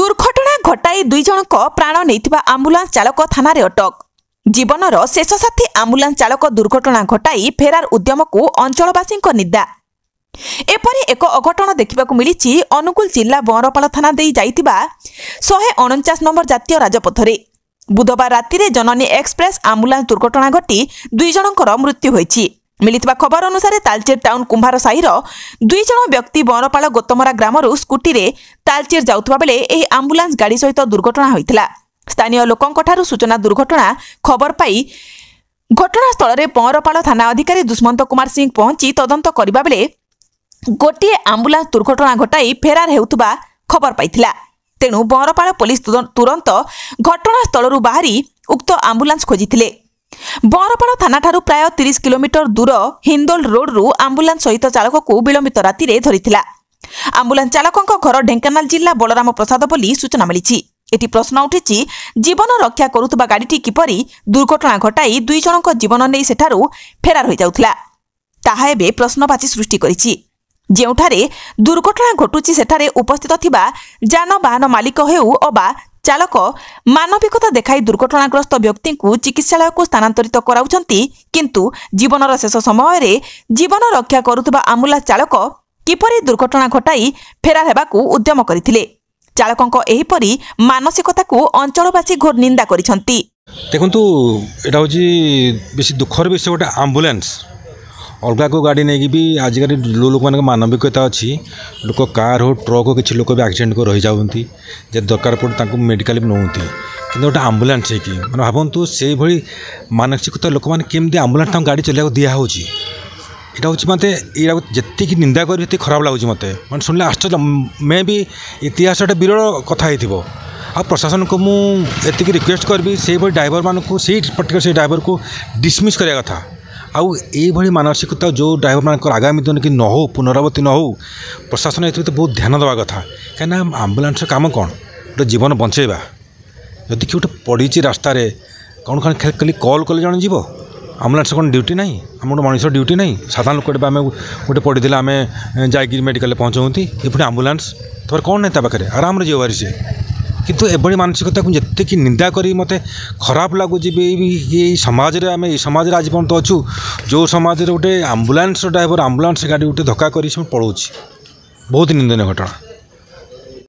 दुर्घटना घटाई दुई जनक प्राण नहीं आम्बुलांस चालक थाना रे अटक। जीवनर शेष साथी आम्बुलांस चालक दुर्घटना घटाई फेरार उद्यम को अंचलवासी निंदा। एपरी एक अघटन देखा मिली अनुगुल जिला बंरपाल थाना दे जाइतिबा 149 नंबर जातीय राजपथरे बुधवार राति जननी एक्सप्रेस आम्बुलांस दुर्घटना घटी दुई जनकर मृत्यु होईछि। मिलिथिबा खबर अनुसार तालचेर टाउन कुंभार साहिर दुई जन व्यक्ति बंरपाल गोतमरा ग्रामरू स्कूटी रे तालचेर जाउथबा बेले एही आम्बुलांस गाड़ी सहित दुर्घटना होइतिला। स्थानीय लोकंकठारु सूचना दुर्घटना खबर पाई घटनास्थल रे बंरपाल थाना अधिकारी दुष्मंत कुमार सिंह पहुंची तदंत करिबा बेले गोटे आम्बुलांस दुर्घटना घटाई फेरार हेउथबा खबर पाइथिला। तेणु बंरपाल पुलिस तुरंत घटनास्थल बाहरी उक्त आम्बुलांस खोजिथिले। बंरपाल थाना ठारू प्राय 30 किलोमीटर दूर हिंदोल रोड रु आम्बुलांस सहित चालक को विलंबित राति रे धरिथिला। आम्बुलांस चालक घर ढेंकानाल जिला बलराम प्रसाद बोली सूचना मिली। एटी प्रश्न उठिछि जीवन रक्षा करुथबा गाड़ीटी किपरि दुर्घटना घटाई दुई जनक जीवन नै सेठारू फेरार होई जाउथला ताहा एबे प्रश्नवाची सृष्टि करिछि। जेउठारे दुर्घटना घटुछि सेठारे उपस्थित थिबा जानबाहन मालिक हेउ अबा चालक मानविकता देखाई दुर्घटनाग्रस्त व्यक्ति को चिकित्सालय को स्थानांतरित कराउछंती, किंतु जीवनर शेष समय रे जीवन रक्षा करुथबा आम्बुलांस चालक किपरि दुर्घटना घटाई फेरार हेबाकू उद्यम करथिले। चालकंक एहीपरि मानसिकता को अंचलवासी घोर निंदा करिसंती। देखंतु एटा होची बेसी दुखर विषय गोटे आम्बुलांस अलग को गाड़ी नहीं भी आजिकल लोक मान मानविकता अच्छी लोक कार हो ट्रक हो किसी लोक भी एक्सीडेंट को रही जाती जब दरकार पड़े मेडिकल भी नौती कि गोटे आम्बुलांस है मैंने भावतु से भाई मानसिकता लोक मैंने केमती आम्बुलांस गाड़ी चलने दिहूँ यहाँ हूँ मत जी निंदा कर खराब लगुच मत मैं शुणिले आश्चर्य मैं भी इतिहास विरल कथा आ प्रशासन को मुझे रिक्वेस्ट करी से ड्राइवर मान को पर्टिकुलर से ड्राइवर को डिसमिस करने कथा आउ ये मानसिकता जो ड्राइवर मान आगामी दिन की न हो पुनरावृत्ति न हो प्रशासन ये तो बहुत ध्यान देवा कथा कहीं आम्बुलांस काम कौन गोटे जीवन बंचेबा जदि कि गोटे पड़ी रास्तार कौन कौन खाली कल कले जन जीव आम्बुलांस कौन ड्यूटी ना आम गोटे मनुष्य ड्यूटी ना साधारण लोक आम गोटे पड़ी आम जा मेडिकल पहुँचती ये पुणी आम्बुलांस तो कौन नहीं पाखे आराम जीव बारी से किंतु एभली मानसिकता को जिते कि निंदा करी मते खराब लगुच ये समाज रे आम समाज आज पर्यंत अच्छु जो समाज रे गोटे आम्बुलांस ड्राइवर आम्बुलांस गाड़ी गोटे धक्का कर पड़ोची बहुत निंदनीय घटना।